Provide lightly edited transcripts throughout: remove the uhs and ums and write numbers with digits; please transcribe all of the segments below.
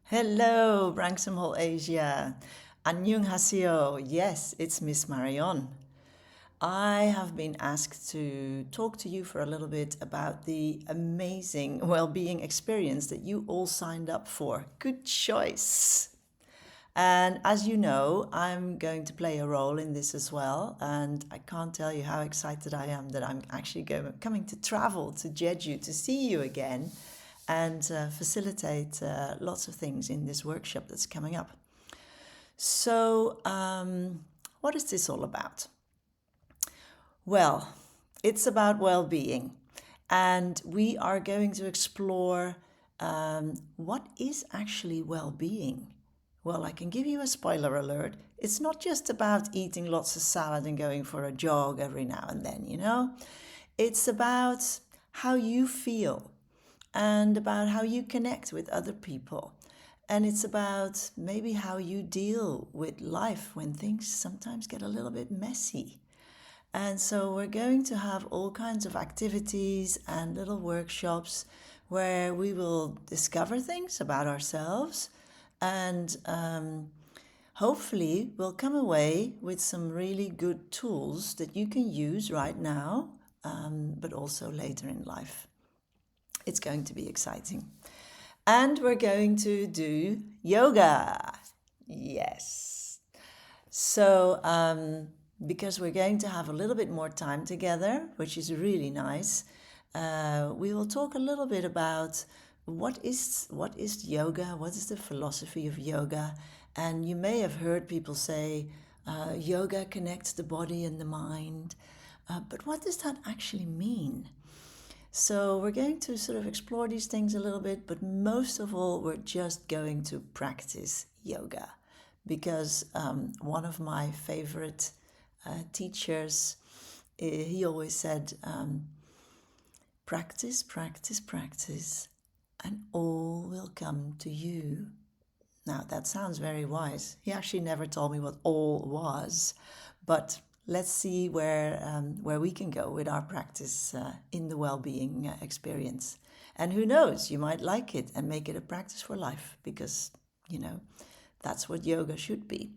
Hello, Branksome Asia. Annyeonghaseyo. Yes, it's Miss Marion. I have been asked to talk to you for a little bit about the amazing well-being experience that you all signed up for. Good choice. And as you know, I'm going to play a role in this as well. And I can't tell you how excited I am that I'm actually coming to travel to Jeju to see you again and facilitate lots of things in this workshop that's coming up. So, what is this all about? Well, it's about well being. And we are going to explore what is actually well being. Well, I can give you a spoiler alert. It's not just about eating lots of salad and going for a jog every now and then, you know? It's about how you feel and about how you connect with other people. And it's about maybe how you deal with life when things sometimes get a little bit messy. And so we're going to have all kinds of activities and little workshops where we will discover things about ourselves and hopefully we'll come away with some really good tools that you can use right now, but also later in life. It's going to be exciting. And we're going to do yoga. Yes. So, because we're going to have a little bit more time together, which is really nice, we will talk a little bit about what is yoga, what is the philosophy of yoga. And you may have heard people say yoga connects the body and the mind. But what does that actually mean? So we're going to sort of explore these things a little bit, but most of all, we're just going to practice yoga because one of my favorite teachers, he always said, practice, practice, practice, and all will come to you. Now, that sounds very wise. He actually never told me what all was, but let's see where we can go with our practice in the well-being experience. And who knows, you might like it and make it a practice for life because, you know, that's what yoga should be.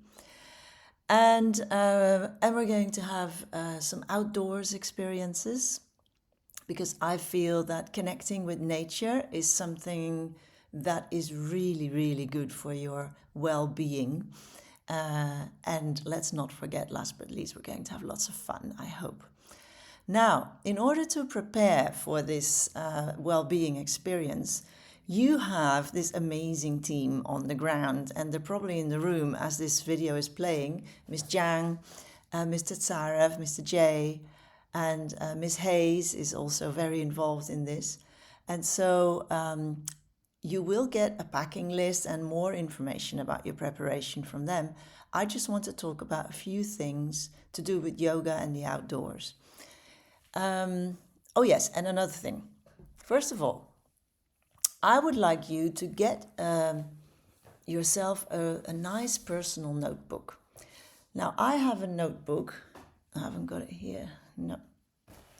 And we're going to have some outdoors experiences because I feel that connecting with nature is something that is really, really good for your well-being. And let's not forget, last but least, we're going to have lots of fun, I hope. Now, in order to prepare for this well-being experience, you have this amazing team on the ground, and they're probably in the room as this video is playing. Miss Jang, Mr. Tsarev, Mr. J, and Miss Hayes is also very involved in this. And so you will get a packing list and more information about your preparation from them. I just want to talk about a few things to do with yoga and the outdoors. Oh yes, and another thing. First of all, I would like you to get yourself a nice personal notebook. Now, I have a notebook. I haven't got it here. No,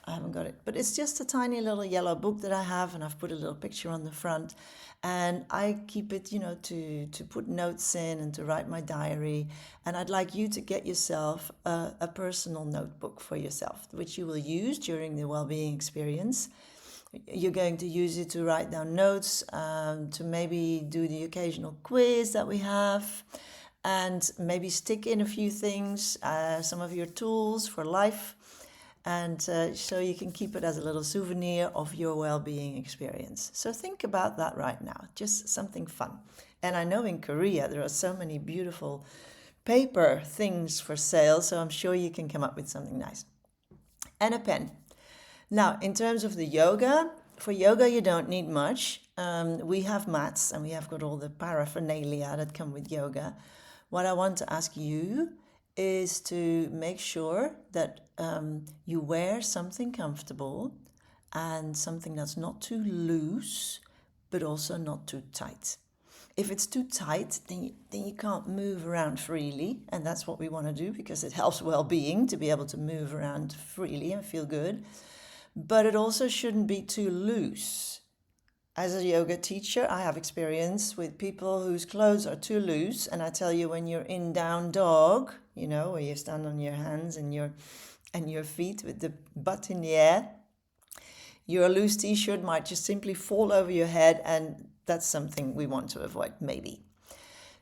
I haven't got it. But it's just a tiny little yellow book that I have, and I've put a little picture on the front. And I keep it, you know, to put notes in and to write my diary. And I'd like you to get yourself a personal notebook for yourself, which you will use during the well-being experience. You're going to use it to write down notes, to maybe do the occasional quiz that we have, and maybe stick in a few things, some of your tools for life, and so you can keep it as a little souvenir of your well-being experience. So think about that right now, just something fun. And I know in Korea there are so many beautiful paper things for sale, so I'm sure you can come up with something nice. And a pen. Now, in terms of the yoga, for yoga you don't need much. We have mats and we have got all the paraphernalia that come with yoga. What I want to ask you is to make sure that you wear something comfortable and something that's not too loose, but also not too tight. If it's too tight, then you can't move around freely, and that's what we want to do because it helps well-being to be able to move around freely and feel good. But it also shouldn't be too loose. as a yoga teacher, I have experience with people whose clothes are too loose. And I tell you, when you're in down dog, where you stand on your hands and your feet with the butt in the air, your loose t-shirt might just simply fall over your head, and that's something we want to avoid, maybe.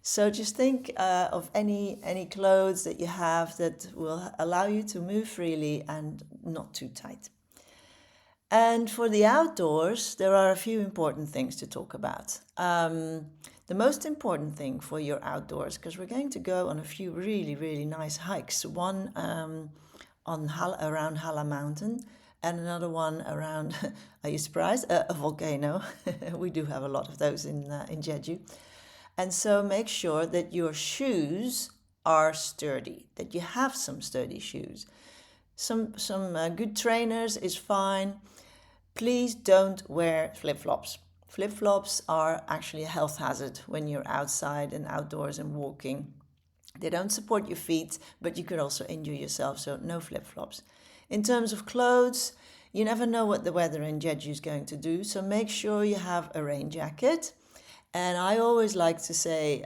So just think of any clothes that you have that will allow you to move freely and not too tight. And for the outdoors, there are a few important things to talk about. The most important thing for your outdoors, because we're going to go on a few really, really nice hikes. One around Hala Mountain, and another one around, are you surprised? A volcano. We do have a lot of those in Jeju. And so make sure that your shoes are sturdy, that you have some sturdy shoes. Some good trainers is fine. Please don't wear flip-flops. Flip-flops are actually a health hazard when you're outside and outdoors and walking. They don't support your feet, but you could also injure yourself, so no flip-flops. In terms of clothes, you never know what the weather in Jeju is going to do, so make sure you have a rain jacket. And I always like to say,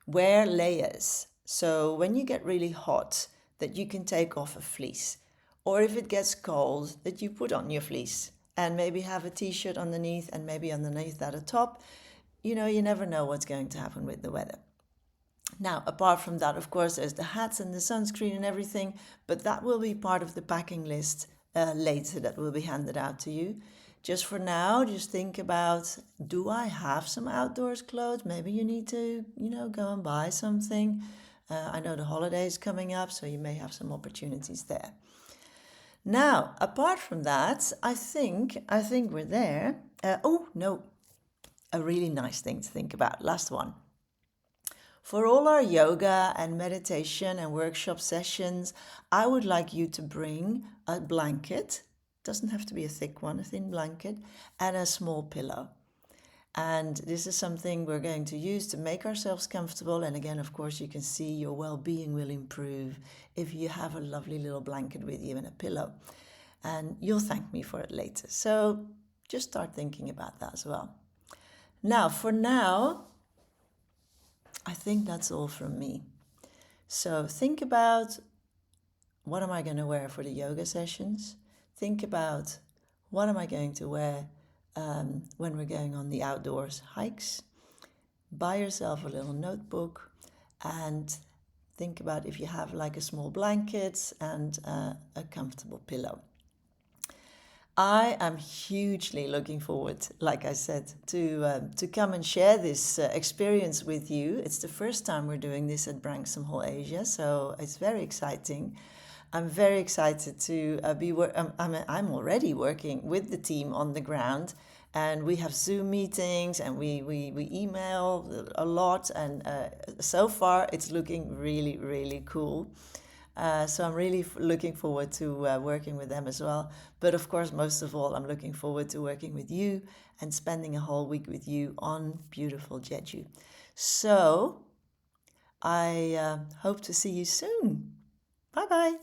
wear layers. So when you get really hot, that you can take off a fleece. Or if it gets cold, that you put on your fleece and maybe have a t-shirt underneath, and maybe underneath that a top. You never know what's going to happen with the weather. Now, apart from that, of course, there's the hats and the sunscreen and everything, but that will be part of the packing list later that will be handed out to you. Just for now, just think about, do I have some outdoors clothes? Maybe you need to, go and buy something. I know the holiday is coming up, so you may have some opportunities there. Now, apart from that, I think we're there. A really nice thing to think about. Last one. For all our yoga and meditation and workshop sessions, I would like you to bring a blanket. Doesn't have to be a thick one, a thin blanket, and a small pillow. And this is something we're going to use to make ourselves comfortable. And again, of course, you can see your well-being will improve if you have a lovely little blanket with you and a pillow. And you'll thank me for it later. So just start thinking about that as well. Now, for now, I think that's all from me. So think about, what am I going to wear for the yoga sessions? Think about, what am I going to wear when we're going on the outdoors hikes? Buy yourself a little notebook and think about if you have like a small blanket and a comfortable pillow. I am hugely looking forward, like I said, to come and share this experience with you. It's the first time we're doing this at Branksome Hall Asia, so it's very exciting. I'm very excited to I'm already working with the team on the ground, and we have Zoom meetings and we email a lot, and so far it's looking really, really cool. So I'm really looking forward to working with them as well. But of course, most of all, I'm looking forward to working with you and spending a whole week with you on beautiful Jeju. So I hope to see you soon. Bye-bye.